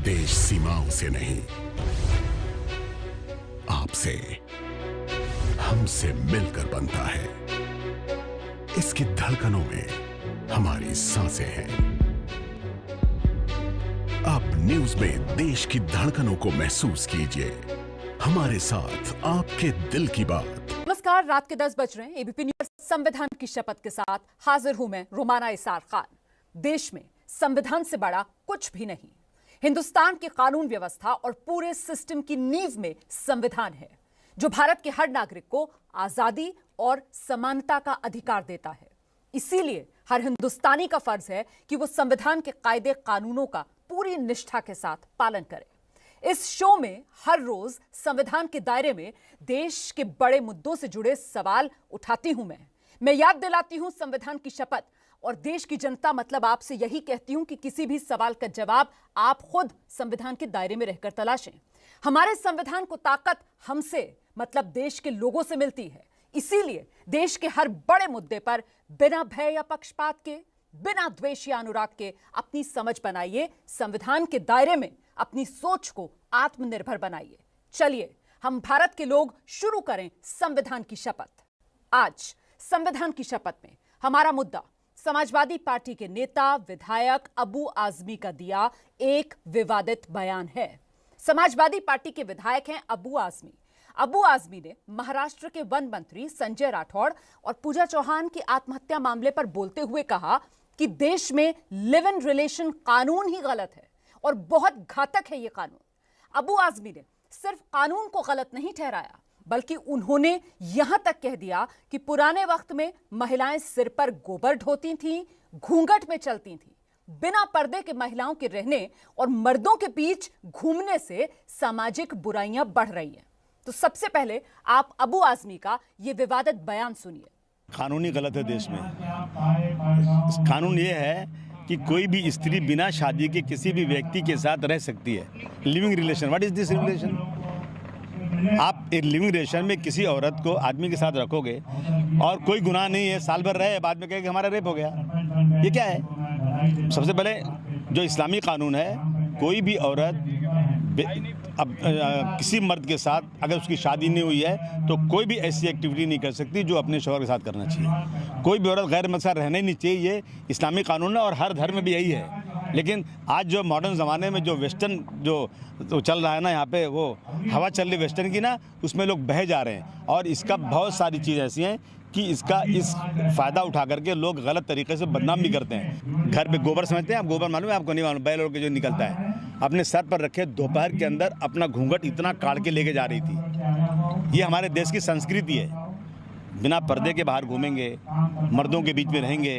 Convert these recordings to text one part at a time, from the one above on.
देश सीमाओं से नहीं, आपसे, हमसे मिलकर बनता है। इसकी धड़कनों में हमारी सांसें हैं। आप न्यूज में देश की धड़कनों को महसूस कीजिए। हमारे साथ आपके दिल की बात। नमस्कार, रात के 10 बज रहे हैं। एबीपी न्यूज संविधान की शपथ के साथ हाजिर हूं मैं, रोमाना इसार खान। देश में संविधान से बड़ा कुछ भी नहीं। हिंदुस्तान की कानून व्यवस्था और पूरे सिस्टम की नींव में संविधान है, जो भारत के हर नागरिक को आजादी और समानता का अधिकार देता है। इसीलिए हर हिंदुस्तानी का फर्ज है कि वो संविधान के कायदे कानूनों का पूरी निष्ठा के साथ पालन करे। इस शो में हर रोज संविधान के दायरे में देश के बड़े मुद्दों से जुड़े सवाल उठाती हूं मैं याद दिलाती हूं संविधान की शपथ, और देश की जनता मतलब आपसे यही कहती हूं कि किसी भी सवाल का जवाब आप खुद संविधान के दायरे में रहकर तलाशें। हमारे संविधान को ताकत हमसे मतलब देश के लोगों से मिलती है। इसीलिए देश के हर बड़े मुद्दे पर बिना भय या पक्षपात के, बिना द्वेष या अनुराग के अपनी समझ बनाइए। संविधान के दायरे में अपनी सोच को आत्मनिर्भर बनाइए। चलिए हम भारत के लोग शुरू करें संविधान की शपथ। आज संविधान की शपथ में हमारा मुद्दा समाजवादी पार्टी के नेता विधायक अबू आजमी का दिया एक विवादित बयान है। समाजवादी पार्टी के विधायक हैं अबू आजमी। अबू आजमी ने महाराष्ट्र के वन मंत्री संजय राठौड़ और पूजा चौहान की आत्महत्या मामले पर बोलते हुए कहा कि देश में लिव इन रिलेशन कानून ही गलत है और बहुत घातक है ये कानून। अबू आजमी ने सिर्फ कानून को गलत नहीं ठहराया, बल्कि उन्होंने यहां तक कह दिया कि पुराने वक्त में महिलाएं सिर पर गोबर ढोती थीं, घूंघट में चलती थीं। बिना पर्दे के महिलाओं के रहने और मर्दों के बीच घूमने से सामाजिक बुराइयां बढ़ रही हैं। तो सबसे पहले आप अबू आजमी का यह विवादित बयान सुनिए। कानूनी गलत है देश में। कानून ये है कि कोई भी स्त्री बिना शादी के किसी भी व्यक्ति के साथ रह सकती है। Living relation, what is this relation? आप एक लिविंग रिलेशन में किसी औरत को आदमी के साथ रखोगे और कोई गुनाह नहीं है, साल भर रहे, बाद में कहे कि हमारा रेप हो गया, ये क्या है? सबसे पहले जो इस्लामी कानून है, कोई भी औरत अब किसी मर्द के साथ अगर उसकी शादी नहीं हुई है तो कोई भी ऐसी एक्टिविटी नहीं कर सकती जो अपने शौहर के साथ करना चाहिए। कोई भी औरत गैर मर्द के साथ रहना ही नहीं चाहिए। ये इस्लामी कानून है और हर धर्म में भी यही है। लेकिन आज जो मॉडर्न ज़माने में जो वेस्टर्न जो चल रहा है ना, यहाँ पे वो हवा चल रही वेस्टर्न की ना, उसमें लोग बह जा रहे हैं। और इसका बहुत सारी चीज़ ऐसी हैं कि इसका इस फ़ायदा उठा करके लोग गलत तरीके से बदनाम भी करते हैं। घर पे गोबर समझते हैं आप? गोबर मालूम है आपको? नहीं मालूम? बैल के जो निकलता है, अपने सर पर रखे दोपहर के अंदर अपना घूंघट इतना काट के लेके जा रही थी। ये हमारे देश की संस्कृति है। बिना पर्दे के बाहर घूमेंगे, मर्दों के बीच में रहेंगे,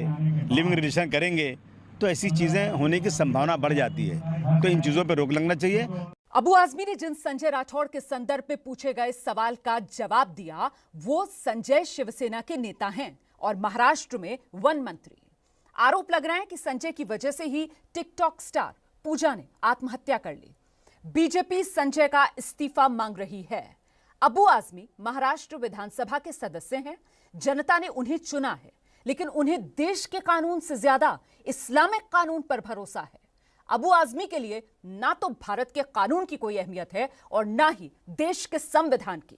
लिविंग रिलेशन करेंगे, तो ऐसी चीज़ें होने की संभावना बढ़ जाती है। तो इन चीज़ों पर रोक लगना चाहिए। अबू आजमी ने जिन संजय राठौड़ के संदर्भ में पूछे गए सवाल का जवाब दिया, वो संजय शिवसेना के नेता हैं और महाराष्ट्र में वन मंत्री। आरोप लग रहा है कि संजय की वजह से ही टिकटॉक स्टार पूजा ने आत्महत्या कर ली। बीजेपी संजय का इस्तीफा मांग रही है। अबू आजमी महाराष्ट्र विधानसभा के सदस्य हैं। जनता ने उन्हें चुना है, लेकिन उन्हें देश के कानून से ज्यादा इस्लामिक कानून पर भरोसा है। अबू आजमी के लिए ना तो भारत के कानून की कोई अहमियत है और ना ही देश के संविधान की।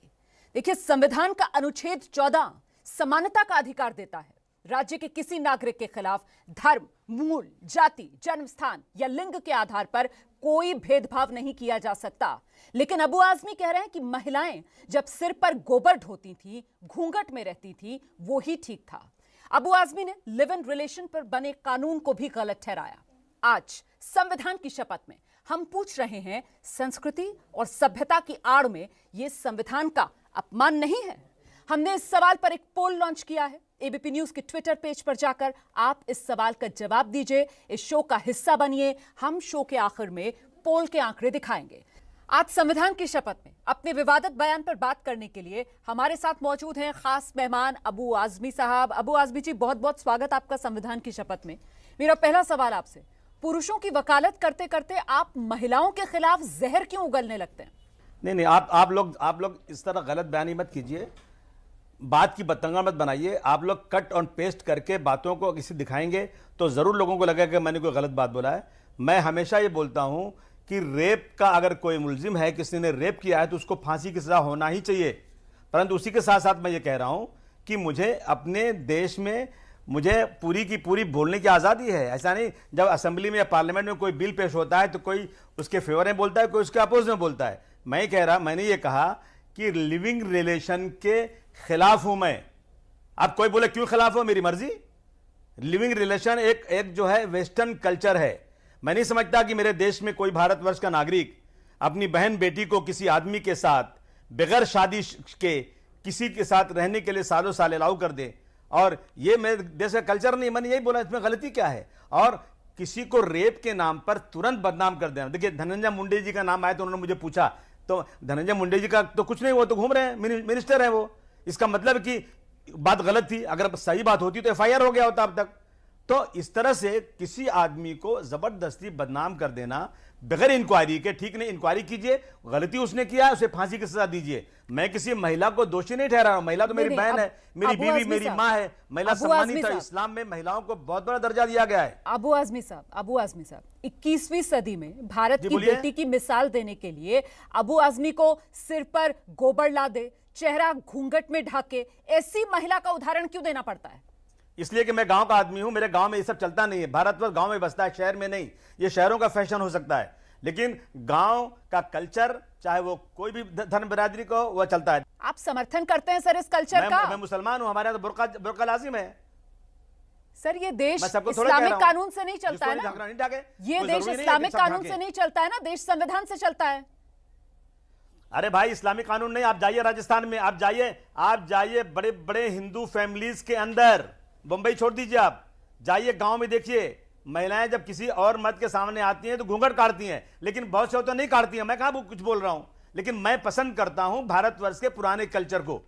देखिए, संविधान का अनुच्छेद 14 समानता का अधिकार देता है। राज्य के किसी नागरिक के खिलाफ धर्म, मूल, जाति, जन्म स्थान या लिंग के आधार पर कोई भेदभाव नहीं किया जा सकता। लेकिन अबू आजमी कह रहे हैं कि महिलाएं जब सिर पर गोबर ढोती थी, घूंघट में रहती थी, वो ही ठीक था। अबू आजमी ने लिव इन रिलेशन पर बने कानून को भी गलत ठहराया। आज संविधान की शपथ में हम पूछ रहे हैं, संस्कृति और सभ्यता की आड़ में यह संविधान का अपमान नहीं है? हमने इस सवाल पर एक पोल लॉन्च किया है। एबीपी न्यूज के ट्विटर पेज पर जाकर आप इस सवाल का जवाब दीजिए, इस शो का हिस्सा बनिए। हम शो के आखिर में पोल के आंकड़े दिखाएंगे। आज संविधान की शपथ में अपने विवादित बयान पर बात करने के लिए हमारे साथ मौजूद हैं खास मेहमान अबू आजमी साहब। अबू आजमी जी, बहुत बहुत स्वागत आपका संविधान की शपथ में। मेरा पहला सवाल आपसे, पुरुषों की वकालत करते करते आप महिलाओं के खिलाफ जहर क्यों उगलने लगते हैं? नहीं, आप लोग इस तरह गलत बयानी मत कीजिए, बात की बतंगा मत बनाइए। आप लोग कट और पेस्ट करके बातों को किसी दिखाएंगे तो जरूर लोगों को लगेगा कि मैंने कोई गलत बात बोला है। मैं हमेशा ये बोलता हूं कि रेप का अगर कोई मुलजिम है, किसी ने रेप किया है, तो उसको फांसी की सजा होना ही चाहिए। परंतु उसी के साथ साथ मैं ये कह रहा हूं कि मुझे अपने देश में मुझे पूरी की पूरी बोलने की आज़ादी है। ऐसा नहीं जब असेंबली में या पार्लियामेंट में कोई बिल पेश होता है तो कोई उसके फेवर में बोलता है, कोई उसके अपोज में बोलता है। मैंने ये कहा कि लिविंग रिलेशन के खिलाफ हूं मैं। अब कोई बोले क्यों खिलाफ हो, मेरी मर्जी। लिविंग रिलेशन एक जो है वेस्टर्न कल्चर है। मैं नहीं समझता कि मेरे देश में कोई भारतवर्ष का नागरिक अपनी बहन बेटी को किसी आदमी के साथ बगैर शादी के किसी के साथ रहने के लिए सालों साल अलाउ कर दे। और ये मेरे देश का कल्चर नहीं। मैंने यही बोला, इसमें गलती क्या है। और किसी को रेप के नाम पर तुरंत बदनाम कर देना। देखिए, धनंजय मुंडे जी का नाम आया तो उन्होंने मुझे पूछा, तो धनंजय मुंडे जी का तो कुछ नहीं, वो तो घूम रहे हैं, मिनिस्टर है वो। इसका मतलब कि बात गलत थी। अगर सही बात होती तो एफआईआर हो गया होता अब तक। तो इस तरह से किसी आदमी को जबरदस्ती बदनाम कर देना बगैर इंक्वायरी के ठीक नहीं। इंक्वायरी कीजिए, गलती उसने किया है, उसे फांसी की सजा दीजिए। मैं किसी महिला को दोषी नहीं ठहरा रहा हूं। महिला तो मेरी बहन है, मेरी बीवी, मेरी माँ है। महिला सम्मानित है। इस्लाम में महिलाओं को बहुत बड़ा दर्जा दिया गया है। अबू आजमी साहब 21वीं सदी में भारत की बेटी की मिसाल देने के लिए अबू आजमी को सिर पर गोबर ला दे, चेहरा घूंघट में ढाके, ऐसी महिला का उदाहरण क्यों देना पड़ता है? इसलिए कि मैं गांव का आदमी हूं। मेरे गांव में ये सब चलता नहीं है। भारतवर्ष गांव में बसता है, शहर में नहीं। ये शहरों का फैशन हो सकता है, लेकिन गांव का कल्चर, चाहे वो कोई भी धर्म बिरादरी को, वह चलता है। आप समर्थन करते हैं सर इस कल्चर का? मैं मुसलमान हूं, हमारे यहाँ तो बुर्का लाजिम है। सर ये देश इस्लामिक कानून से नहीं चलता है ना। ये देश इस्लामिक कानून से नहीं चलता है ना, देश संविधान से चलता है। अरे भाई, इस्लामिक कानून नहीं। आप जाइए राजस्थान में, आप जाइए बड़े बड़े हिंदू फैमिलीज के अंदर, बंबई छोड़ दीजिए, आप जाइए गांव में देखिए, महिलाएं जब किसी और मर्द के सामने आती हैं तो घूंघट काटती हैं, लेकिन बहुत से तो नहीं काटती हैं। मैं कहां कुछ बोल रहा हूं, लेकिन मैं पसंद करता हूं भारतवर्ष के पुराने कल्चर को।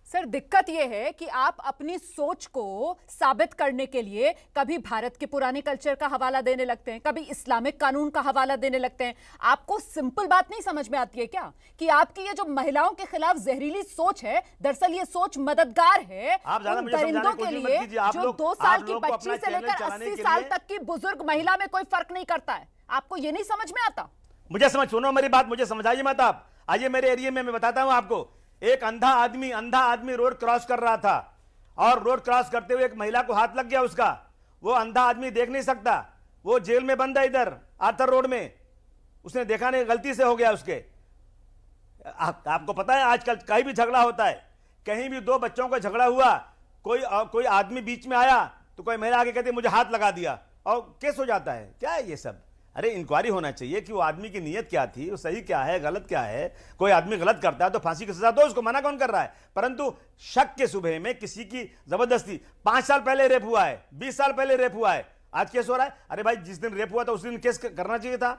सर दिक्कत यह है कि आप अपनी सोच को साबित करने के लिए कभी भारत के पुराने कल्चर का हवाला देने लगते हैं, कभी इस्लामिक कानून का हवाला देने लगते हैं। आपको सिंपल बात नहीं समझ में आती है क्या कि आपकी ये जो महिलाओं के खिलाफ जहरीली सोच है, दरअसल ये सोच मददगार है उन दरिंदों के लिए जो 2 साल की बच्ची से लेकर 80 साल तक की बुजुर्ग महिला में कोई फर्क नहीं करता है। आपको ये नहीं समझ में आता? मुझे सुनो मेरी बात, मुझे समझाइए मत आप। आइए मेरे एरिया में, मैं बताता हूं आपको। एक अंधा आदमी रोड क्रॉस कर रहा था, और रोड क्रॉस करते हुए एक महिला को हाथ लग गया उसका। वो अंधा आदमी देख नहीं सकता, वो जेल में बंद है इधर आर्थर रोड में। उसने देखा नहीं, गलती से हो गया उसके। आपको पता है आजकल कहीं भी झगड़ा होता है, कहीं भी 2 बच्चों का झगड़ा हुआ, कोई आदमी बीच में आया तो कोई महिला आगे कहती मुझे हाथ लगा दिया, और केस हो जाता है। क्या है ये सब? अरे इंक्वायरी होना चाहिए कि वो आदमी की नीयत क्या थी, वो सही क्या है, गलत क्या है। कोई आदमी गलत करता है तो फांसी की सजा दो, उसको मना कौन कर रहा है। परंतु शक के शुबे में किसी की जबरदस्ती, 5 साल पहले रेप हुआ है, 20 साल पहले रेप हुआ है, आज केस हो रहा है। अरे भाई, जिस दिन रेप हुआ था उस दिन केस करना चाहिए था।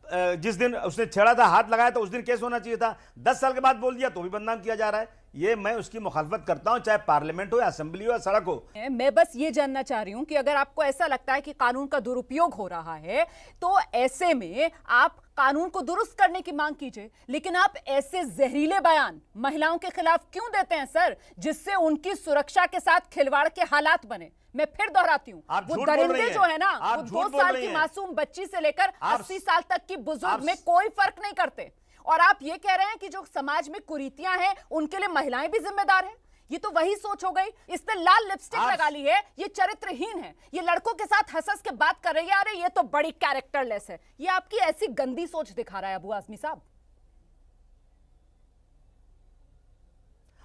जिस दिन उसने छेड़ा था, हाथ लगाया था, उस दिन केस होना चाहिए था। 10 साल के बाद बोल दिया तो भी बदनाम किया जा रहा है। ये मैं उसकी मुखालफत करता हूं, चाहे पार्लियामेंट हो या असेंबली हो या सड़क हो। मैं बस ये जानना चाह रही हूं कि अगर आपको ऐसा लगता है कि कानून का दुरुपयोग हो रहा है तो ऐसे में आप कानून को दुरुस्त करने की मांग कीजिए, लेकिन आप ऐसे जहरीले बयान महिलाओं के खिलाफ क्यों देते हैं सर, जिससे उनकी सुरक्षा के साथ खिलवाड़ के हालात बने। मैं फिर दोहराती हूँ, वो दरिंदे जो है ना, वो 2 साल की मासूम बच्ची से लेकर 80 साल तक की बुजुर्ग में कोई फर्क नहीं करते। और आप ये कह रहे हैं कि जो समाज में कुरीतियां हैं उनके लिए महिलाएं भी जिम्मेदार हैं। ये तो वही सोच हो गई। इसने लाल लिपस्टिक लगा ली है, ये चरित्रहीन है, ये लड़कों के साथ हंस के बात कर रही है, अरे ये तो बड़ी कैरेक्टरलेस है। ये आपकी ऐसी गंदी सोच दिखा रहा है अबू आजमी साहब।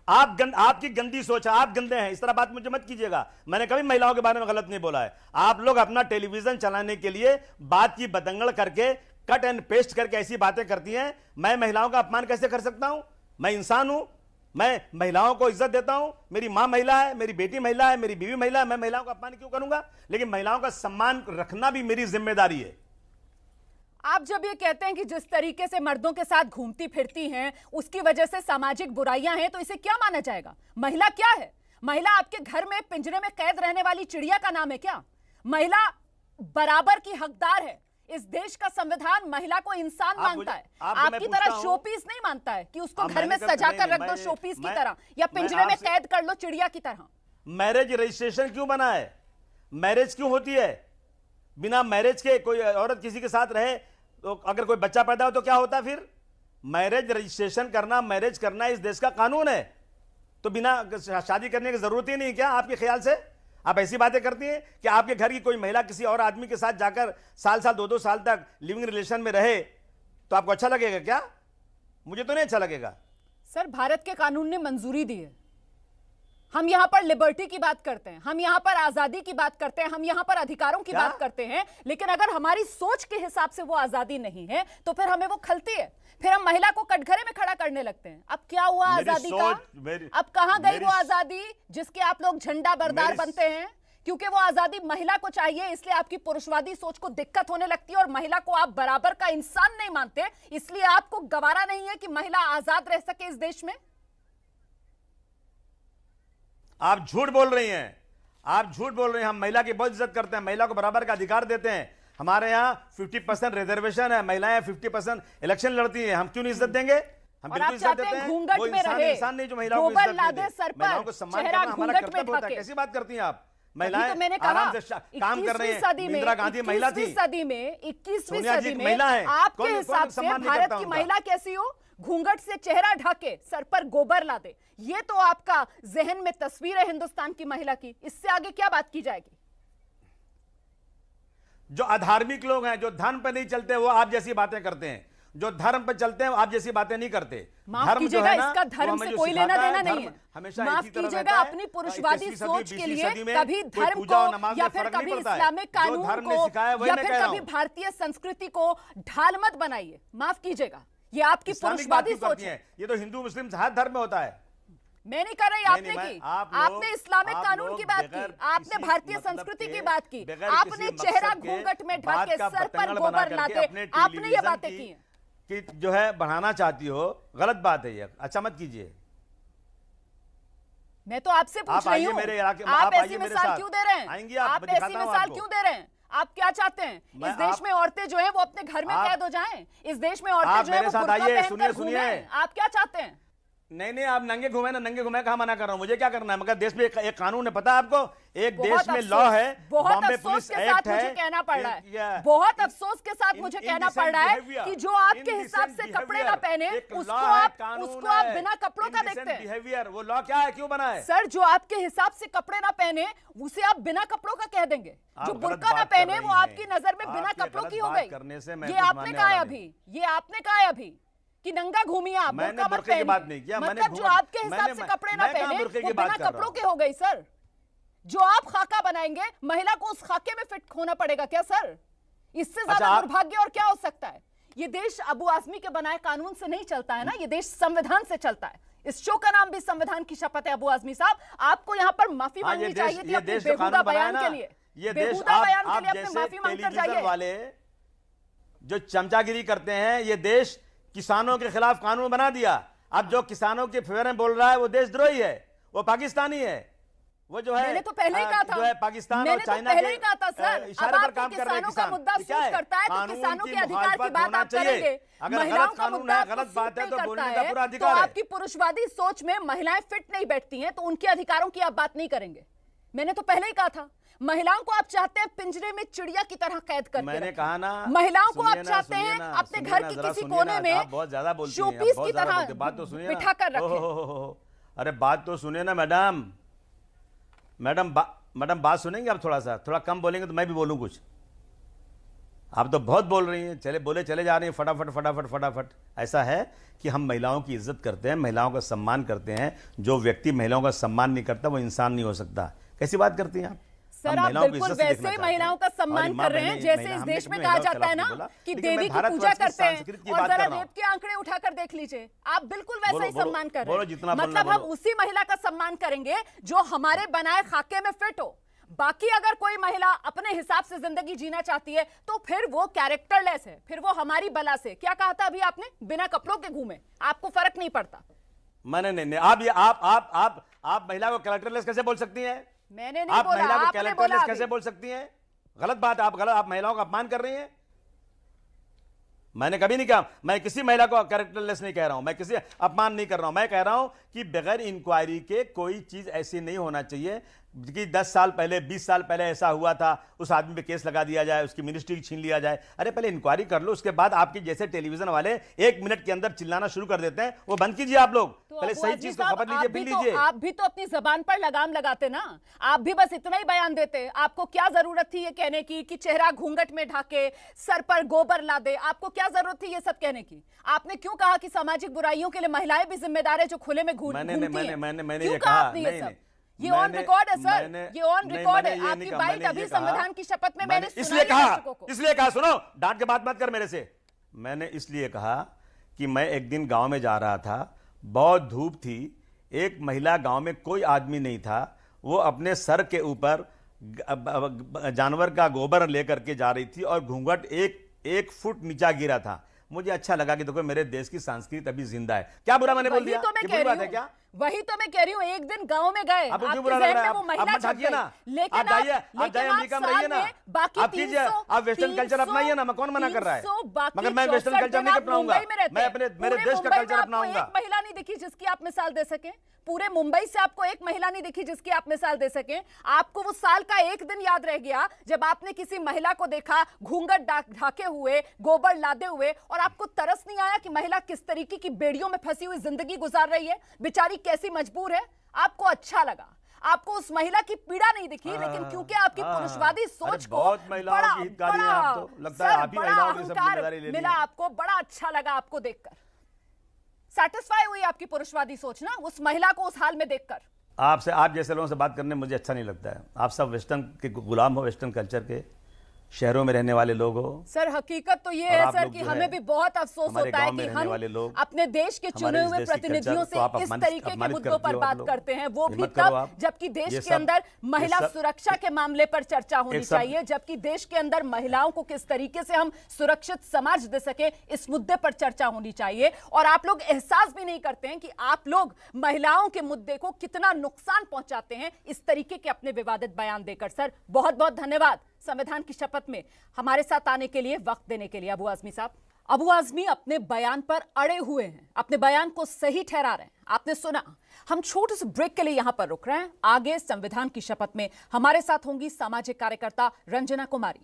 आपकी गंदी सोच है, आप गंदे हैं, इस तरह बात मुझे मत कीजिएगा। मैंने कभी महिलाओं के बारे में गलत नहीं बोला है। आप लोग अपना टेलीविजन चलाने के लिए बात की बतंगड़ करके, कट एंड पेस्ट करके ऐसी बातें करती हैं। मैं महिलाओं का अपमान कैसे कर सकता हूं? मैं इंसान हूं, मैं महिलाओं को इज्जत देता हूं। मेरी मां महिला है, मेरी बेटी महिला है, मेरी बीवी महिला है। मैं महिलाओं का अपमान क्यों करूंगा? लेकिन महिलाओं का सम्मान रखना भी मेरी जिम्मेदारी है। आप जब ये कहते हैं कि जिस तरीके से मर्दों के साथ घूमती फिरती हैं उसकी वजह से सामाजिक बुराइयां हैं, तो इसे क्या माना जाएगा? महिला क्या है? महिला आपके घर में पिंजरे में कैद रहने वाली चिड़िया का नाम है क्या? महिला बराबर की हकदार है। इस देश का संविधान महिला को इंसान मानता है, आपकी तरह शोपीस नहीं मानता है कि उसको घर में सजा कर रख दो शोपीस की तरह, या पिंजरे में कैद कर लो चिड़िया की तरह। मैरिज रजिस्ट्रेशन क्यों बना है? मैरिज क्यों होती है? बिना मैरिज के कोई औरत किसी के साथ रहे तो अगर कोई बच्चा पैदा हो तो क्या होता है फिर? मैरिज रजिस्ट्रेशन करना, मैरिज करना इस देश का कानून है, तो बिना शादी करने की जरूरत ही नहीं क्या आपके ख्याल से? आप ऐसी बातें करती हैं कि आपके घर की कोई महिला किसी और आदमी के साथ जाकर साल साल 2-2 साल तक लिविंग रिलेशन में रहे तो आपको अच्छा लगेगा क्या? मुझे तो नहीं अच्छा लगेगा। सर, भारत के कानून ने मंजूरी दी है। हम यहां पर लिबर्टी की बात करते हैं, हम यहां पर आजादी की बात करते हैं, हम यहां पर अधिकारों की बात करते हैं, लेकिन अगर हमारी सोच के हिसाब से वो आजादी नहीं है तो फिर हमें वो खलती है, फिर हम महिला को कटघरे में खड़ा करने लगते हैं। अब क्या हुआ आजादी का? अब कहां गई वो आजादी जिसके आप लोग झंडा बरदार बनते हैं? क्योंकि वो आजादी महिला को चाहिए, इसलिए आपकी पुरुषवादी सोच को दिक्कत होने लगती है और महिला को आप बराबर का इंसान नहीं मानते, इसलिए आपको गवारा नहीं है कि महिला आजाद रह सके इस देश में। आप झूठ बोल रही हैं, आप झूठ बोल रहे हैं। हम महिला की बहुत इज्जत करते हैं, महिला को बराबर का अधिकार देते हैं। हमारे यहाँ 50% रिजर्वेशन है, महिलाएं 50% इलेक्शन लड़ती हैं। हम क्यों नहीं इज्जत देंगे? हम बिल्कुल इज्जत देते हैं। वो इंसान नहीं जो महिलाओं को इज्जत नहीं दे। महिलाओं को सम्मान करना हमारा कर्तव्य होता है। कैसी बात करती हैं आप? महिलाएं मैंने आराम से काम कर रही हैं। इंदिरा गांधी महिला थी, 21वीं सदी में आपके हिसाब से भारत की महिला कैसी हो? घूंघट से चेहरा ढके, सर पर गोबर ला दे, ये तो आपका जहन में तस्वीर है हिंदुस्तान की महिला की। इससे आगे क्या बात की जाएगी? जो अधार्मिक लोग हैं, जो धर्म पे नहीं चलते, वो आप जैसी बातें करते हैं। जो धर्म पे चलते हैं आप जैसी बातें नहीं करते। माफ कीजिएगा, इसका धर्म से कोई लेना देना नहीं है। माफ कीजिएगा, अपनी पुरुषवादी सोच के लिए कभी धर्म को या फिर कभी इस्लामिक कानून को या फिर कभी भारतीय संस्कृति को ढाल मत बनाइए। माफ कीजिएगा, ये आपकी पुरुषवादी सोच है। ये तो हिंदू मुस्लिम हर धर्म में होता है। मैं नहीं कर रही, आपने की। आपने इस्लामिक कानून की बात की, आपने भारतीय संस्कृति की बात की, आपने चेहरा घूंघट में ढक के सर पर गोबर लाते, आपने ये बातें की हैं कि जो है बढ़ाना चाहती हो। गलत बात है ये, अच्छा मत कीजिए। मैं तो आपसे पूछ रही हूँ, आप ऐसी मिसाल क्यों दे रहे हैं? आएंगी आप ऐसी मिसाल क्यों दे रहे हैं? आप क्या चाहते हैं? इस देश में औरतें जो हैं वो अपने घर में कैद हो जाएं? इस देश में औरतें जो हैं वो बुर्का पहनकर घूमें? आप क्या चाहते हैं? नहीं, आप नंगे घूमे ना, नंगे घूमे कहाँ मना कर रहा हूं? मुझे क्या करना है? मगर देश में एक कानून है, पता है आपको? एक देश में लॉ है, बॉम्बे पुलिस एक्ट है। मुझे कहना पड़ रहा है, बहुत अफसोस के साथ मुझे कहना पड़ रहा है कि जो आपके हिसाब से कपड़े ना पहने उसको आप बिना कपड़ों का देखते हैं। बिहेवियर, वो लॉ क्या है, क्यों बना है? सर, जो आपके हिसाब से कपड़े ना पहने उसे आप बिना कपड़ों का कह देंगे। जो बुर्का ना पहने वो आपकी नजर में बिना कपड़ों की हो गई। ये आपने कहा है अभी, ये आपने कहा है अभी कि नंगा घूमिए आप, बुर्का मत पहनिए। बात नहीं किया, मतलब जो आपके हिसाब से कपड़े ना पहने वो बिना कपड़ों के हो गई। सर, जो आप खाका बनाएंगे महिला को उस खाके में फिट होना पड़ेगा क्या सर? इससे ज्यादा दुर्भाग्य और क्या हो सकता है? ये देश अबू आजमी के बनाए कानून से नहीं चलता है ना, ये देश संविधान से चलता है। इस शो का नाम भी संविधान की शपथ है। अबू आजमी साहब, आपको यहाँ पर माफी मांगनी चाहिए थी अपने बेहुदा बयान के लिए। बेहुदा बयान के लिए अपने माफी मांगकर जाइए। वाले जो चमचागिरी करते हैं, ये देश किसानों के खिलाफ कानून बना दिया। अब जो किसानों के फेवर में बोल रहा है वो देशद्रोही है, वो पाकिस्तानी है। वो जो है, मैंने तो पहले ही कहा था, जो है पाकिस्तान और चाइना के इशारे पर काम कर रहे हैं। किसान मुद्दा सूझ करता है तो किसानों के अधिकार की बात आप करेंगे। महिलाओं का मुद्दा गलत बात है तो बोलने का पूरा तो अधिकार है। आपकी पुरुषवादी सोच में महिलाएं फिट नहीं बैठती हैं तो उनके अधिकारों की आप बात नहीं करेंगे। मैंने तो पहले ही कहा था, महिलाओं को आप चाहते हैं पिंजरे में चिड़िया की तरह कैद करके। मैंने कहा ना, महिलाओं को आप चाहते हैं अपने घर की किसी कोने में बहुत ज्यादा बोलती हैं, शोपीस की तरह बात तो सुनिए बिठा कर रखें। अरे बात तो सुनिए ना मैडम, बात सुनेंगे आप? थोड़ा कम बोलेंगे तो मैं भी बोलूं कुछ। आप तो बहुत बोल रही हैं, चले जा रही हैं फटाफट। ऐसा है कि हम महिलाओं की इज्जत करते हैं, महिलाओं का सम्मान करते हैं। जो व्यक्ति महिलाओं का सम्मान नहीं करता वो इंसान नहीं हो सकता। कैसी बात करती हैं आप? सर, आप बिल्कुल वैसे ही महिलाओं का सम्मान कर रहे हैं जैसे इस देश में कहा जाता है ना कि देवी की पूजा करते हैं। और जरा रेप के आंकड़े उठाकर देख लीजिए, आप बिल्कुल वैसा ही सम्मान कर रहे हैं। मतलब हम उसी महिला का सम्मान करेंगे जो हमारे बनाए खाके में फिट हो। बाकी अगर कोई महिला अपने हिसाब से जिंदगी जीना चाहती है तो फिर वो कैरेक्टरलेस है, फिर वो हमारी बला से। क्या कहा था अभी आपने? बिना कपड़ों के घूमे, आपको फर्क नहीं पड़ता। मैंने नहीं, आप महिला को कैरेक्टरलेस कैसे बोल सकती हैं? मैंने नहीं बोला, महिला को आपने कैरेक्टरलेस बोला। कैसे बोल सकती हैं? गलत बात है। आप महिलाओं का अपमान कर रही हैं। मैंने कभी नहीं कहा, मैं किसी महिला को कैरेक्टरलेस नहीं कह रहा हूं, मैं किसी अपमान नहीं कर रहा हूं। मैं कह रहा हूं कि बगैर इंक्वायरी के कोई चीज ऐसी नहीं होना चाहिए। कि 10 साल पहले 20 साल पहले ऐसा हुआ था, उस आदमी पे केस लगा दिया जाए, उसकी मिनिस्ट्री छीन लिया जाए। अरे पहले इंक्वायरी कर लो, उसके बाद आपके जैसे टेलीविजन वाले 1 मिनट के अंदर चिल्लाना शुरू कर देते हैं, वो बंद कीजिए आप लोग। तो पहले सही चीज को खबर लीजिए, फिर लीजिए। आप भी तो अपनी जबान पर लगाम लगाते ना, आप भी बस इतना ही बयान देते। आपको क्या जरूरत थी ये कहने की कि चेहरा घूंघट में ढाके, सर पर गोबर ला दे? आपको क्या जरूरत थी ये सब कहने की? आपने क्यों कहा कि सामाजिक बुराइयों के लिए महिलाएं भी जिम्मेदार है जो खुले में घूमती हैं? मैंने ये कहा नहीं, ये ऑन रिकॉर्ड है सर, ये ऑन रिकॉर्ड है। आपकी बाइट अभी संविधान की शपथ में मैंने इसलिए कहा, सुनो, डांट के बात मत कर मेरे से। मैंने इसलिए कहा कि मैं एक दिन गांव में जा रहा था, बहुत धूप थी, एक महिला गांव में कोई आदमी नहीं था, वो अपने सर के ऊपर जानवर का गोबर लेकर के जा रही थी और घूंघट एक फुट नीचा गिरा था। मुझे अच्छा लगा कि देखो मेरे देश की संस्कृति अभी जिंदा है। क्या बुरा मैंने बोल दिया? तो मैं कह रही हूं, वही तो मैं कह रही हूं, एक दिन गांव में गए, आपको क्यों बुरा लग रहा है? वो महिला छप गई, लेकिन आप जाइए अमेरिका में रहिए ना, आप कीजिए, आप वेस्टर्न कल्चर अपनाइए ना, मैं कौन मना कर रहा है? मगर मैं वेस्टर्न कल्चर नहीं अपनाऊंगा, मैं अपने मेरे देश का कल्चर अपनाऊंगा। एक महिला नहीं दिखी जिसकी आप मिसाल दे सके? पूरे मुंबई से आपको एक महिला नहीं दिखी जिसकी आप मिसाल दे सके? आपको वो साल का एक दिन याद रह गया जब आपने किसी महिला को देखा घूंघट ढाके हुए, गोबर लादे हुए, और आपको तरस नहीं आया कि महिला किस तरीके की बेड़ियों में फंसी हुई जिंदगी गुजार रही है, बेचारी कैसी मजबूर है? आपको अच्छा लगा, आपको उस महिला की पीड़ा नहीं दिखी, लेकिन क्योंकि आपकी पुरुषवादी सोच को बड़ा अहंकार मिला, आपको बड़ा अच्छा लगा आपको देखकर, सैटिस्फाई हुई आपकी पुरुषवादी सोच ना उस महिला को उस हाल में देखकर। आप जैसे लोगों से बात करने मुझे अच्छा नहीं लगता है। आप सब वेस्टर्न के गुलाम हो, वेस्टर्न कल्चर के, शहरों में रहने वाले लोग हो। सर हकीकत तो ये है सर कि हमें भी बहुत अफसोस होता है कि हम अपने देश के चुने हुए प्रतिनिधियों से इस तरीके के मुद्दों पर बात करते हैं, वो भी तब जबकि देश के अंदर महिला सुरक्षा के मामले पर चर्चा होनी चाहिए, जबकि देश के अंदर महिलाओं को किस तरीके से हम सुरक्षित समाज दे सके इस मुद्दे पर चर्चा होनी चाहिए। और आप लोग एहसास भी नहीं करते हैं कि आप लोग महिलाओं के मुद्दे को कितना नुकसान पहुंचाते हैं इस तरीके के अपने विवादित बयान देकर। सर बहुत बहुत धन्यवाद संविधान की शपथ में हमारे साथ आने के लिए, वक्त देने के लिए। अबू आजमी साहब, अबू आजमी अपने बयान पर अड़े हुए हैं, अपने बयान को सही ठहरा रहे हैं। आपने सुना। हम छोटे से ब्रेक के लिए यहां पर रुक रहे हैं। आगे संविधान की शपथ में हमारे साथ होंगी सामाजिक कार्यकर्ता रंजना कुमारी।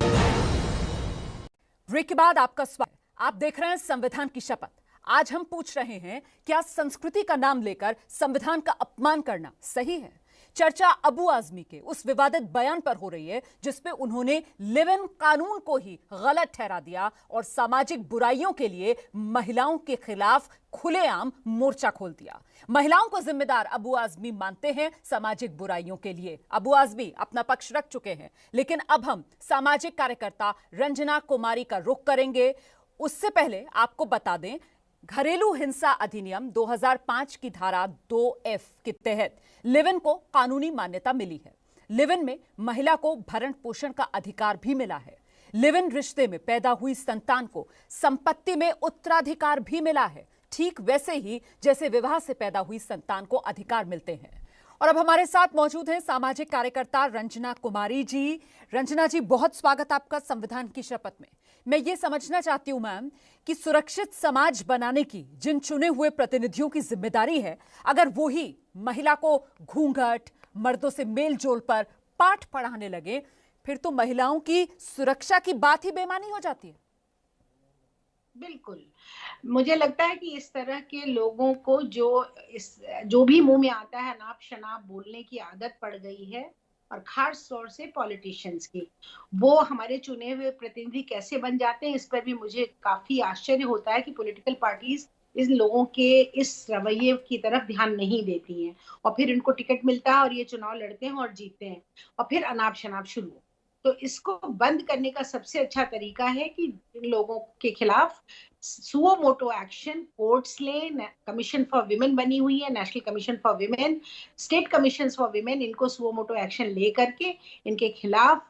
ब्रेक के बाद आपका स्वागत। आप देख रहे हैं संविधान की शपथ। आज हम पूछ रहे हैं, क्या संस्कृति का नाम लेकर संविधान का अपमान करना सही है? चर्चा अबू आजमी के उस विवादित बयान पर हो रही है जिसपे उन्होंने लिव इन कानून को ही गलत ठहरा दिया और सामाजिक बुराइयों के लिए महिलाओं के खिलाफ खुलेआम मोर्चा खोल दिया। महिलाओं को जिम्मेदार अबू आजमी मानते हैं सामाजिक बुराइयों के लिए। अबू आजमी अपना पक्ष रख चुके हैं, लेकिन अब हम सामाजिक कार्यकर्ता रंजना कुमारी का रुख करेंगे। उससे पहले आपको बता दें, घरेलू हिंसा अधिनियम 2005 की धारा 2F के तहत लिव इन को कानूनी मान्यता मिली है। लिव इन में महिला को भरण पोषण का अधिकार भी मिला है। लिव इन रिश्ते में पैदा हुई संतान को संपत्ति में उत्तराधिकार भी मिला है, ठीक वैसे ही जैसे विवाह से पैदा हुई संतान को अधिकार मिलते हैं। और अब हमारे साथ मौजूद हैं सामाजिक कार्यकर्ता रंजना कुमारी जी। रंजना जी, बहुत स्वागत आपका संविधान की शपथ में। मैं ये समझना चाहती हूं मैम कि सुरक्षित समाज बनाने की जिन चुने हुए प्रतिनिधियों की जिम्मेदारी है, अगर वो ही महिला को घूंघट, मर्दों से मेल जोल पर पाठ पढ़ाने लगे, फिर तो महिलाओं की सुरक्षा की बात ही बेमानी हो जाती है। बिल्कुल, मुझे लगता है कि इस तरह के लोगों को जो भी मुंह में आता है नाप शनाप बोलने की आदत पड़ गई है, और खास तौर से पॉलिटिशियंस की। वो हमारे चुने हुए प्रतिनिधि कैसे बन जाते हैं, इस पर भी मुझे काफी आश्चर्य होता है कि पॉलिटिकल पार्टीज इन लोगों के इस रवैये की तरफ ध्यान नहीं देती हैं, और फिर इनको टिकट मिलता है और ये चुनाव लड़ते हैं और जीतते हैं, और फिर अनाप शनाप शुरू। तो इसको बंद करने का सबसे अच्छा तरीका है कि इन लोगों के खिलाफ सुओ मोटो एक्शन कोर्ट्स लें। कमीशन फॉर विमेन बनी हुई है, national commission for women, state commission for women, इनको सुओ मोटो एक्शन ले करके इनके खिलाफ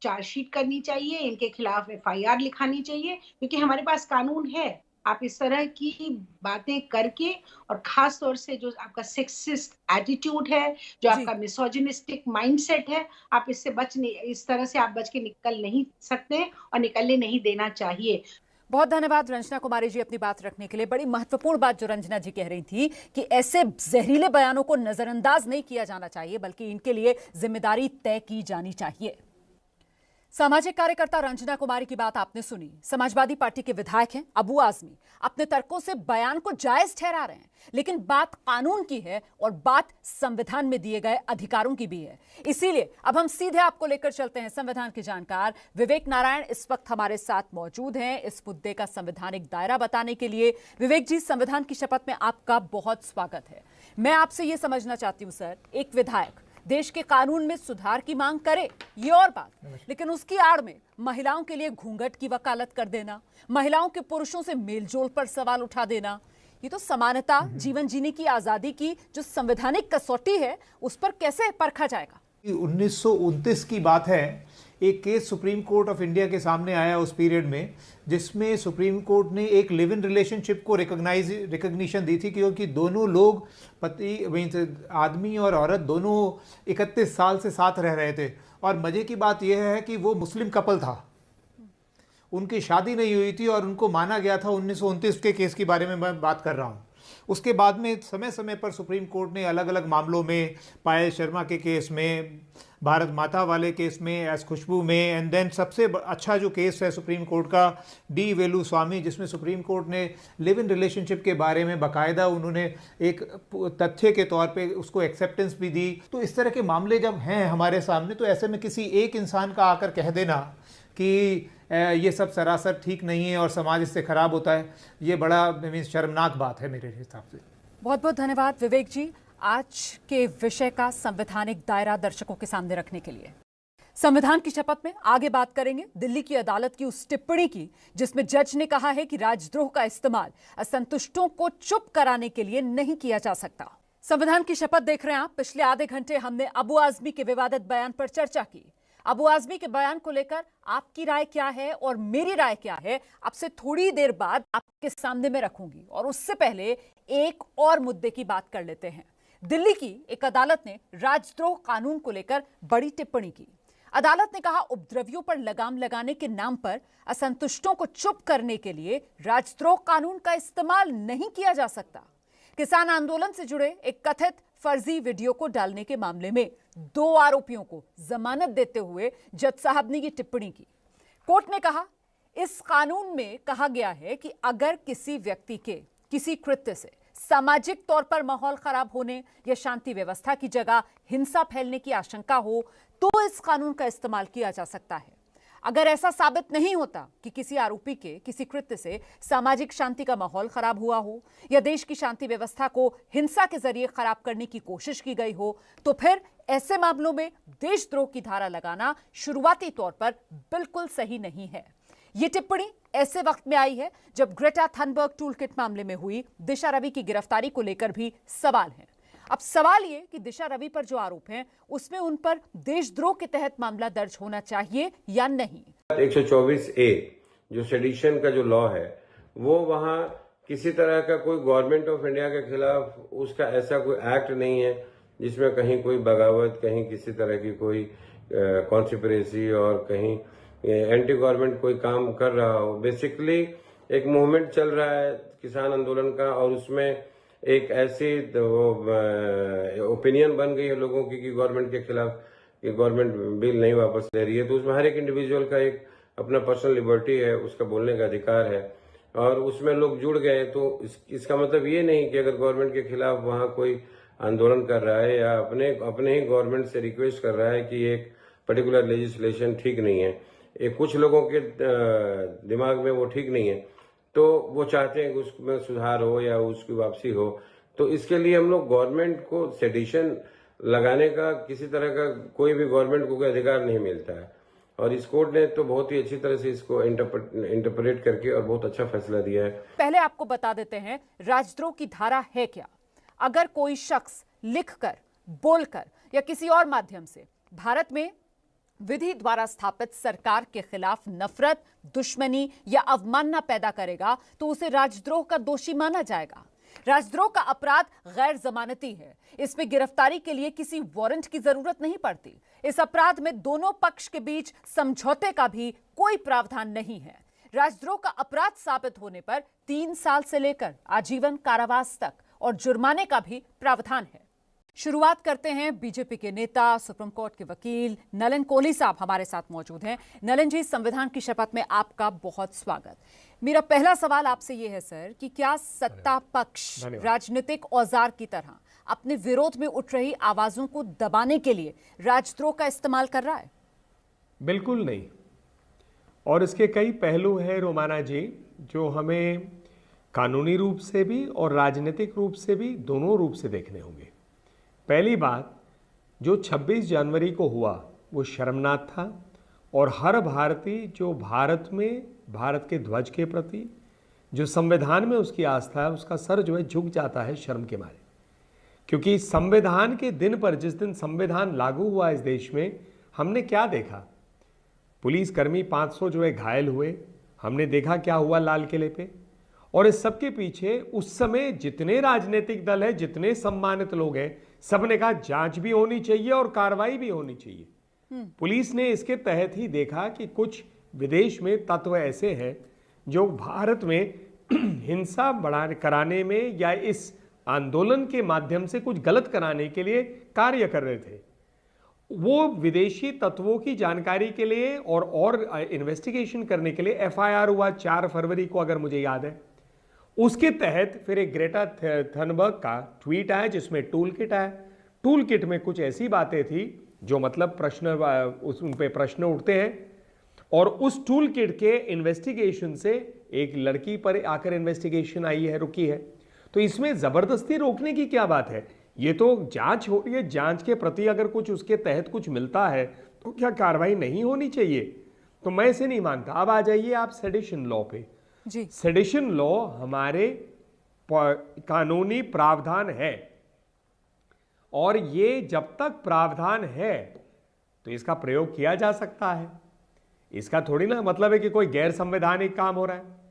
चार्जशीट करनी चाहिए, इनके खिलाफ FIR लिखानी चाहिए, क्योंकि हमारे पास कानून है। आप इस तरह की बातें करके, और खास तौर से जो आपका सेक्सिस्ट एटीट्यूड है, जो आपका मिसोजिनिस्टिक माइंडसेट है, आप इससे इस तरह से आप बच के निकल नहीं सकते और निकलने नहीं देना चाहिए। बहुत धन्यवाद रंजना कुमारी जी अपनी बात रखने के लिए। बड़ी महत्वपूर्ण बात जो रंजना जी कह रही थी कि ऐसे जहरीले बयानों को नजरअंदाज नहीं किया जाना चाहिए, बल्कि इनके लिए जिम्मेदारी तय की जानी चाहिए। सामाजिक कार्यकर्ता रंजना कुमारी की बात आपने सुनी। समाजवादी पार्टी के विधायक हैं अबू आजमी, अपने तर्कों से बयान को जायज ठहरा रहे हैं, लेकिन बात कानून की है और बात संविधान में दिए गए अधिकारों की भी है। इसीलिए अब हम सीधे आपको लेकर चलते हैं। संविधान के जानकार विवेक नारायण इस वक्त हमारे साथ मौजूद हैं इस मुद्दे का संवैधानिक दायरा बताने के लिए। विवेक जी, संविधान की शपथ में आपका बहुत स्वागत है। मैं आपसे यह समझना चाहती हूं सर, एक विधायक देश के कानून में सुधार की मांग करे ये और बात, लेकिन उसकी आड़ में महिलाओं के लिए घूंघट की वकालत कर देना, महिलाओं के पुरुषों से मेलजोल पर सवाल उठा देना, ये तो समानता, जीवन जीने की आजादी की जो संवैधानिक कसौटी है उस पर कैसे परखा जाएगा? 1929 की बात है, एक case supreme court of India के सामने आया उस पीरियड में, जिसमें सुप्रीम कोर्ट ने एक लिव इन रिलेशनशिप को रिकग्निशन दी थी, क्योंकि दोनों लोग पति आदमी और औरत दोनों 31 साल से साथ रह रहे थे। और मजे की बात यह है कि वो मुस्लिम कपल था, उनकी शादी नहीं हुई थी और उनको माना गया था। 1929 के केस के बारे में मैं बात कर रहा हूँ। उसके बाद में समय समय पर सुप्रीम कोर्ट ने अलग अलग मामलों में, पायल शर्मा के केस में, भारत माता वाले केस में, एस खुशबू में, एंड देन सबसे अच्छा जो केस है सुप्रीम कोर्ट का डी वेलु स्वामी, जिसमें सुप्रीम कोर्ट ने लिव इन रिलेशनशिप के बारे में बाकायदा उन्होंने एक तथ्य के तौर पे उसको एक्सेप्टेंस भी दी। तो इस तरह के मामले जब हैं हमारे सामने, तो ऐसे में किसी एक इंसान का आकर कह देना कि ये सब सरासर ठीक नहीं है और समाज इससे खराब होता है, ये बड़ा शर्मनाक बात है मेरे हिसाब से। बहुत बहुत धन्यवाद विवेक जी आज के विषय का संवैधानिक दायरा दर्शकों के सामने रखने के लिए। संविधान की शपथ में आगे बात करेंगे दिल्ली की अदालत की उस टिप्पणी की जिसमें जज ने कहा है कि राजद्रोह का इस्तेमाल असंतुष्टों को चुप कराने के लिए नहीं किया जा सकता। संविधान की शपथ देख रहे हैं आप। पिछले आधे घंटे हमने अबू आजमी के विवादित बयान पर चर्चा की। अबू आजमी के बयान को लेकर आपकी राय क्या है और मेरी राय क्या है, आपसे थोड़ी देर बाद आपके सामने में रखूंगी। और उससे पहले एक और मुद्दे की बात कर लेते हैं। दिल्ली की एक अदालत ने राजद्रोह कानून को लेकर बड़ी टिप्पणी की। अदालत ने कहा, उपद्रवियों पर लगाम लगाने के नाम पर असंतुष्टों को चुप करने के लिए राजद्रोह कानून का इस्तेमाल नहीं किया जा सकता। किसान आंदोलन से जुड़े एक कथित फर्जी वीडियो को डालने के मामले में 2 आरोपियों को जमानत देते हुए जज साहब ने यह टिप्पणी की। कोर्ट ने कहा, इस कानून में कहा गया है कि अगर किसी व्यक्ति के किसी कृत्य से सामाजिक तौर पर माहौल खराब होने या शांति व्यवस्था की जगह हिंसा फैलने की आशंका हो तो इस कानून का इस्तेमाल किया जा सकता है। अगर ऐसा साबित नहीं होता कि किसी आरोपी के किसी कृत्य से सामाजिक शांति का माहौल खराब हुआ हो या देश की शांति व्यवस्था को हिंसा के जरिए खराब करने की कोशिश की गई हो, तो फिर ऐसे मामलों में देशद्रोह की धारा लगाना शुरुआती तौर पर बिल्कुल सही नहीं है। ये टिप्पणी ऐसे वक्त में आई है जब ग्रेटा थनबर्ग टूलकिट मामले में हुई दिशा रवि की गिरफ्तारी को लेकर भी सवाल है। अब सवाल ये कि दिशा रवि पर जो आरोप हैं उसमें उन पर देशद्रोह के तहत मामला दर्ज होना चाहिए या नहीं। 124A जो सेडिशन का जो लॉ है, वो वहां किसी तरह का कोई गवर्नमेंट ऑफ इंडिया के खिलाफ उसका ऐसा कोई एक्ट नहीं है जिसमें कहीं कोई बगावत, कहीं किसी तरह की कोई कॉन्स्पिरेसी और कहीं एंटी गवर्नमेंट कोई काम कर रहा हो। बेसिकली एक मूवमेंट चल रहा है किसान आंदोलन का, और उसमें एक ऐसी ओपिनियन बन गई है लोगों की कि गवर्नमेंट के खिलाफ कि गवर्नमेंट बिल नहीं वापस ले रही है। तो उसमें हर एक इंडिविजुअल का एक अपना पर्सनल लिबर्टी है, उसका बोलने का अधिकार है, और उसमें लोग जुड़ गए। तो इसका मतलब ये नहीं कि अगर गवर्नमेंट के खिलाफ वहां कोई आंदोलन कर रहा है या अपने ही गवर्नमेंट से रिक्वेस्ट कर रहा है कि एक पर्टिकुलर लेजिस्लेशन ठीक नहीं है, कुछ लोगों के दिमाग में वो ठीक नहीं है, तो वो चाहते हैं कि उसमें सुधार हो या उसकी वापसी हो। तो इसके लिए हम लोग गवर्नमेंट को सेडिशन लगाने का किसी तरह का कोई भी गवर्नमेंट को कोई अधिकार नहीं मिलता है। और इस कोर्ट ने तो बहुत ही अच्छी तरह से इसको इंटरप्रेट करके और बहुत अच्छा फैसला दिया है। पहले आपको बता देते हैं राजद्रोह की धारा है क्या। अगर कोई शख्स लिखकर, बोलकर या किसी और माध्यम से भारत में विधि द्वारा स्थापित सरकार के खिलाफ नफरत, दुश्मनी या अवमानना पैदा करेगा तो उसे राजद्रोह का दोषी माना जाएगा। राजद्रोह का अपराध गैर जमानती है। इसमें गिरफ्तारी के लिए किसी वारंट की जरूरत नहीं पड़ती। इस अपराध में दोनों पक्ष के बीच समझौते का भी कोई प्रावधान नहीं है। राजद्रोह का अपराध साबित होने पर 3 साल से लेकर आजीवन कारावास तक और जुर्माने का भी प्रावधान है। शुरुआत करते हैं बीजेपी के नेता, सुप्रीम कोर्ट के वकील नलिन कोहली साहब हमारे साथ मौजूद हैं। नलिन जी, संविधान की शपथ में आपका बहुत स्वागत। मेरा पहला सवाल आपसे यह है सर कि क्या सत्ता पक्ष राजनीतिक औजार की तरह अपने विरोध में उठ रही आवाजों को दबाने के लिए राजद्रोह का इस्तेमाल कर रहा है? बिल्कुल नहीं, और इसके कई पहलू हैं रोमाना जी, जो हमें कानूनी रूप से भी और राजनीतिक रूप से भी, दोनों रूप से देखने होंगे। पहली बात, जो 26 जनवरी को हुआ वो शर्मनाक था, और हर भारतीय जो भारत में भारत के ध्वज के प्रति, जो संविधान में उसकी आस्था है, उसका सर जो है झुक जाता है शर्म के मारे। क्योंकि संविधान के दिन पर, जिस दिन संविधान लागू हुआ इस देश में, हमने क्या देखा? पुलिसकर्मी 500 जो है घायल हुए, हमने देखा क्या हुआ लाल किले पे। और इस सब के पीछे उस समय जितने राजनीतिक दल है, जितने सम्मानित लोग हैं, सबने कहा जांच भी होनी चाहिए और कार्रवाई भी होनी चाहिए। पुलिस ने इसके तहत ही देखा कि कुछ विदेश में तत्व ऐसे हैं जो भारत में हिंसा कराने में या इस आंदोलन के माध्यम से कुछ गलत कराने के लिए कार्य कर रहे थे। वो विदेशी तत्वों की जानकारी के लिए और इन्वेस्टिगेशन करने के लिए एफआईआर हुआ 4 फरवरी को, अगर मुझे याद है। उसके तहत फिर एक ग्रेटा थनबर्ग का ट्वीट आया जिसमें टूल किट आया। टूल किट में कुछ ऐसी बातें थी जो मतलब उन पे प्रश्न उठते हैं, और उस टूल किट के इन्वेस्टिगेशन से एक लड़की पर आकर इन्वेस्टिगेशन आई है, रुकी है। तो इसमें जबरदस्ती रोकने की क्या बात है? ये तो जांच हो रही है, जांच के प्रति अगर कुछ उसके तहत कुछ मिलता है तो क्या कार्रवाई नहीं होनी चाहिए? तो मैं इसे नहीं मानता। अब आ जाइए आप सेडिशन लॉ पे जी। सेडिशन लॉ हमारे कानूनी प्रावधान है, और ये जब तक प्रावधान है तो इसका प्रयोग किया जा सकता है। इसका थोड़ी ना मतलब है कि कोई गैर संवैधानिक काम हो रहा है।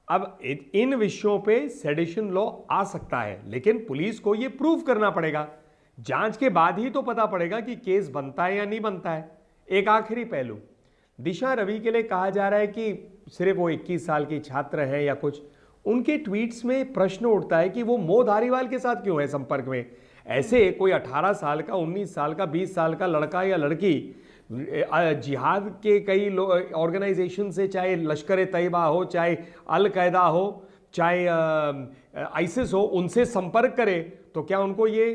अब इन विषयों पे सेडिशन लॉ आ सकता है, लेकिन पुलिस को ये प्रूव करना पड़ेगा। जांच के बाद ही तो पता पड़ेगा कि केस बनता है या नहीं बनता है। एक आखिरी पहलू, दिशा रवि के लिए कहा जा रहा है कि सिर्फ वो 21 साल की छात्र हैं या कुछ। उनके ट्वीट्स में प्रश्न उठता है कि वो मोह धारीवाल के साथ क्यों है संपर्क में। ऐसे कोई 18 साल का, 19 साल का, 20 साल का लड़का या लड़की जिहाद के कई ऑर्गेनाइजेशन से, चाहे लश्कर तैयबा हो, चाहे अल कायदा हो, चाहे आईसिस हो, उनसे संपर्क करे, तो क्या उनको ये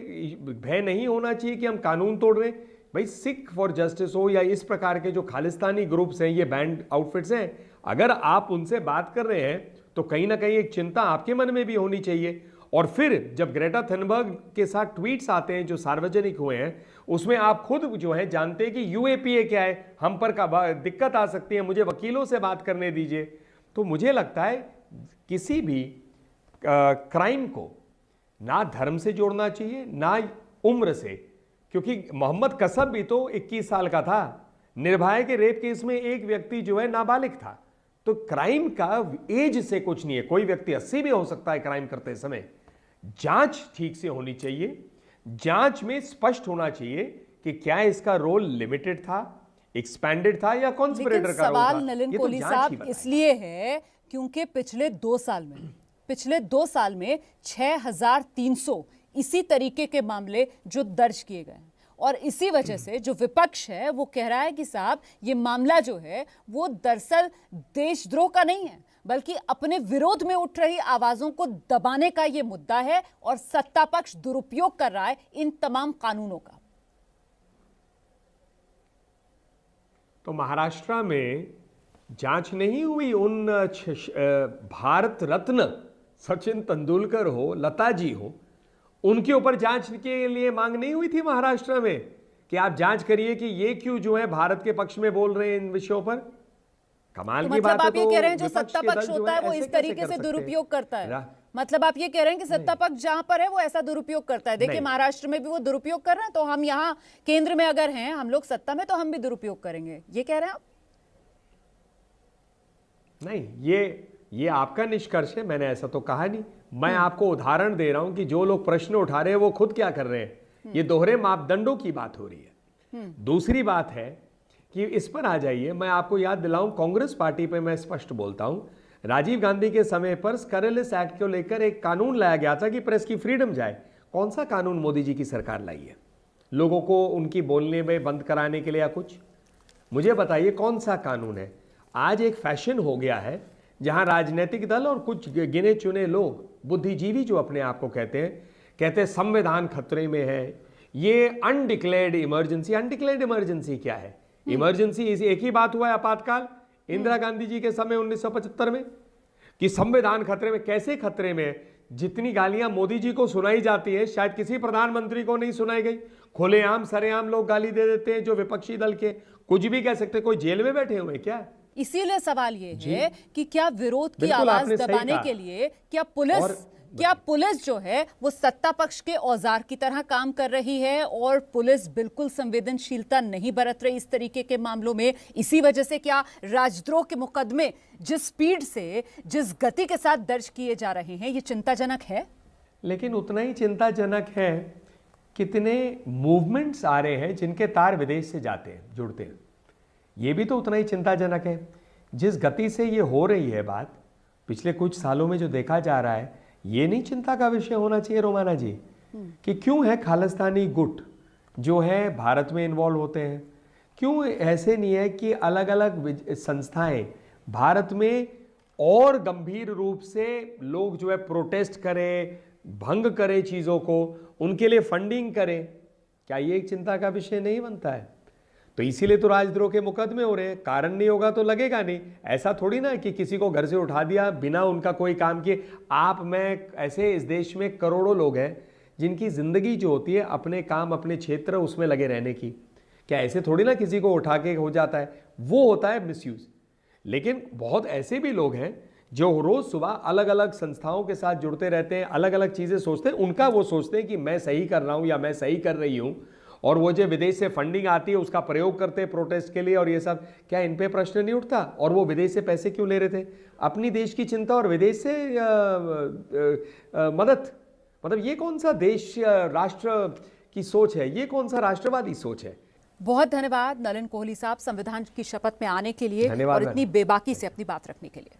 भय नहीं होना चाहिए कि हम कानून तोड़ रहे हैं? भाई, सिख फॉर जस्टिस हो या इस प्रकार के जो खालिस्तानी ग्रुप्स हैं, ये बैंड आउटफिट्स हैं, अगर आप उनसे बात कर रहे हैं तो कहीं ना कहीं एक चिंता आपके मन में भी होनी चाहिए। और फिर जब ग्रेटा थनबर्ग के साथ ट्वीट्स आते हैं जो सार्वजनिक हुए हैं, उसमें आप खुद जो है जानते हैं कि यूएपीए क्या है, हम पर दिक्कत आ सकती है, मुझे वकीलों से बात करने दीजिए। तो मुझे लगता है किसी भी क्राइम को ना धर्म से जोड़ना चाहिए, ना उम्र से, क्योंकि मोहम्मद कसब भी तो 21 साल का था। निर्भया के रेप केस में एक व्यक्ति जो है नाबालिग था। तो क्राइम का एज से कुछ नहीं है, कोई व्यक्ति 80 भी हो सकता है क्राइम करते समय। जांच ठीक से होनी चाहिए, जांच में स्पष्ट होना चाहिए कि क्या इसका रोल लिमिटेड था, एक्सपैंडेड था या कॉन्स्पिरेटर का रोल था। सवाल नलिन कोहली साहब इसलिए है क्योंकि पिछले 2 साल में 6300 इसी तरीके के मामले जो दर्ज किए गए हैं, और इसी वजह से जो विपक्ष है वो कह रहा है कि साहब ये मामला जो है वो दरअसल देशद्रोह का नहीं है, बल्कि अपने विरोध में उठ रही आवाजों को दबाने का ये मुद्दा है, और सत्ता पक्ष दुरुपयोग कर रहा है इन तमाम कानूनों का। तो महाराष्ट्र में जांच नहीं हुई उन भारत रत्न सचिन तेंदुलकर हो, लता जी हो, उनके ऊपर जांच के लिए मांग नहीं हुई थी महाराष्ट्र में कि आप जांच करिए कि ये क्यों जो है भारत के पक्ष में बोल रहे हैं इन विषयों पर? कमाल की बात है। आप ये कह रहे हैं जो सत्ता पक्ष होता है वो इस तरीके से दुरुपयोग करता है? मतलब आप ये कह रहे हैं कि सत्ता पक्ष जहां पर है वो ऐसा दुरुपयोग करता है? देखिए, महाराष्ट्र में भी वो दुरुपयोग कर रहे हैं, तो हम यहाँ केंद्र में अगर हैं, हम लोग सत्ता में, तो हम भी दुरुपयोग करेंगे, ये कह रहे हैं आप? नहीं, ये आपका निष्कर्ष है, मैंने ऐसा तो कहा नहीं। मैं आपको उदाहरण दे रहा हूं कि जो लोग प्रश्न उठा रहे हैं वो खुद क्या कर रहे हैं। ये दोहरे मापदंडों की बात हो रही है। दूसरी बात है कि इस पर आ जाइए। मैं आपको याद दिलाऊं, कांग्रेस पार्टी पे मैं स्पष्ट बोलता हूं, राजीव गांधी के समय पर स्करलेस एक्ट को लेकर एक कानून लाया गया था कि प्रेस की फ्रीडम जाए। कौन सा कानून मोदी जी की सरकार लाई है लोगों को उनकी बोलने में बंद कराने के लिए या कुछ? मुझे बताइए कौन सा कानून है? आज एक फैशन हो गया है जहां राजनीतिक दल और कुछ गिने चुने लोग, बुद्धिजीवी जो अपने आप को कहते हैं संविधान खतरे में है, ये अनडिक्लेयर्ड इमरजेंसी। अनडिक्लेयर्ड इमरजेंसी क्या है? इमरजेंसी एक ही बात हुआ है, आपातकाल, इंदिरा गांधी जी के समय 1975 में, कि संविधान खतरे में। कैसे खतरे में? जितनी गालियां मोदी जी को सुनाई जाती है शायद किसी प्रधानमंत्री को नहीं सुनाई गई। खुलेआम सरेआम लोग गाली दे देते हैं जो विपक्षी दल के, कुछ भी कह सकते हैं। कोई जेल में बैठे हुए क्या? इसीलिए सवाल ये है कि क्या विरोध की आवाज दबाने के लिए क्या पुलिस जो है वो सत्ता पक्ष के औजार की तरह काम कर रही है, और पुलिस बिल्कुल संवेदनशीलता नहीं बरत रही इस तरीके के मामलों में? इसी वजह से क्या राजद्रोह के मुकदमे जिस स्पीड से, जिस गति के साथ दर्ज किए जा रहे हैं, ये चिंताजनक है? लेकिन उतना ही चिंताजनक है कितने मूवमेंट्स आ रहे हैं जिनके तार विदेश से जाते हैं, जुड़ते हैं। ये भी तो उतना ही चिंताजनक है। जिस गति से ये हो रही है बात पिछले कुछ सालों में जो देखा जा रहा है, ये नहीं चिंता का विषय होना चाहिए रोमाना जी कि क्यों है खालिस्तानी गुट जो है भारत में इन्वॉल्व होते हैं? क्यों ऐसे नहीं है कि अलग अलग संस्थाएं भारत में और गंभीर रूप से लोग जो है प्रोटेस्ट करें, भंग करें चीज़ों को, उनके लिए फंडिंग करें? क्या ये एक चिंता का विषय नहीं बनता है? तो इसीलिए तो राजद्रोह के मुकदमे हो रहे हैं। कारण नहीं होगा तो लगेगा नहीं। ऐसा थोड़ी ना कि किसी को घर से उठा दिया बिना उनका कोई काम किए। आप, मैं, ऐसे इस देश में करोड़ों लोग हैं जिनकी जिंदगी जो होती है अपने काम, अपने क्षेत्र, उसमें लगे रहने की। क्या ऐसे थोड़ी ना किसी को उठा के हो जाता है? वो होता है मिसयूज। लेकिन बहुत ऐसे भी लोग हैं जो रोज सुबह अलग अलग संस्थाओं के साथ जुड़ते रहते हैं, अलग अलग चीजें सोचते हैं। उनका वो सोचते हैं कि मैं सही कर रहा हूं या मैं सही कर रही हूं, और वो जो विदेश से फंडिंग आती है उसका प्रयोग करते हैं प्रोटेस्ट के लिए और ये सब। क्या इन पे प्रश्न नहीं उठता? और वो विदेश से पैसे क्यों ले रहे थे? अपनी देश की चिंता और विदेश से मदद। मतलब ये कौन सा देश राष्ट्र की सोच है? ये कौन सा राष्ट्रवादी सोच है? बहुत धन्यवाद नलिन कोहली साहब, संविधान की शपथ में आने के लिए और इतनी बेबाकी से अपनी बात रखने के लिए।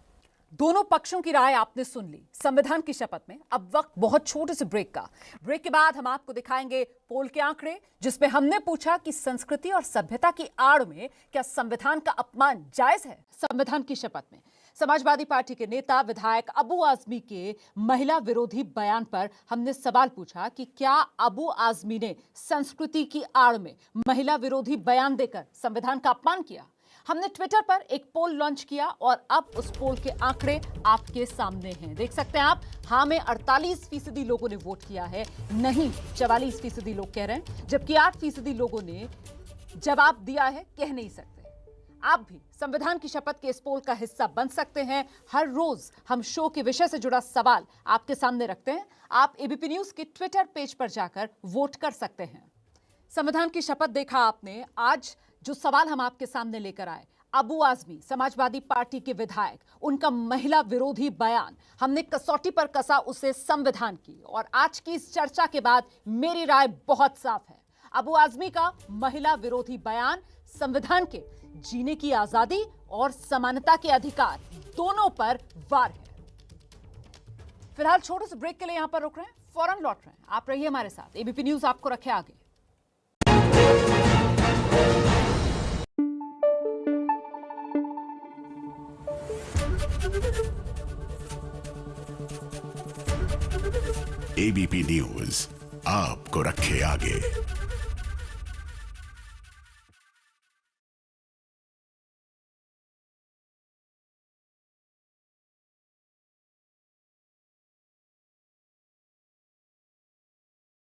दोनों पक्षों की राय आपने सुन ली संविधान की शपथ में। अब वक्त बहुत छोटे से ब्रेक का। ब्रेक के बाद हम आपको दिखाएंगे पोल के आंकड़े, जिसमें हमने पूछा कि संस्कृति और सभ्यता की आड़ में क्या संविधान का अपमान जायज है। संविधान की शपथ में समाजवादी पार्टी के नेता विधायक अबू आजमी के महिला विरोधी बयान पर हमने सवाल पूछा कि क्या अबू आजमी ने संस्कृति की आड़ में महिला विरोधी बयान देकर संविधान का अपमान किया। हमने ट्विटर पर एक पोल लॉन्च किया और अब उस पोल के आंकड़े आपके सामने हैं। देख सकते हैं आप, हाँ में 48% लोगों ने वोट किया है, नहीं 44% लोग कह रहे हैं, जबकि 8% लोगों ने जवाब दिया है कह नहीं सकते। आप भी संविधान की शपथ के इस पोल का हिस्सा बन सकते हैं। हर रोज हम शो के विषय से जुड़ा सवाल आपके सामने रखते हैं। आप एबीपी न्यूज के ट्विटर पेज पर जाकर वोट कर सकते हैं। संविधान की शपथ देखा आपने। आज जो सवाल हम आपके सामने लेकर आए, अबू आजमी समाजवादी पार्टी के विधायक, उनका महिला विरोधी बयान, हमने कसौटी पर कसा उसे संविधान की। और आज की इस चर्चा के बाद मेरी राय बहुत साफ है, अबू आजमी का महिला विरोधी बयान संविधान के जीने की आजादी और समानता के अधिकार दोनों पर वार है। फिलहाल छोटे से ब्रेक के लिए यहां पर रुक रहे हैं, फौरन लौट रहे हैं। आप रहिए हमारे साथ, एबीपी न्यूज आपको रखे आगे। एबीपी न्यूज आपको रखे आगे।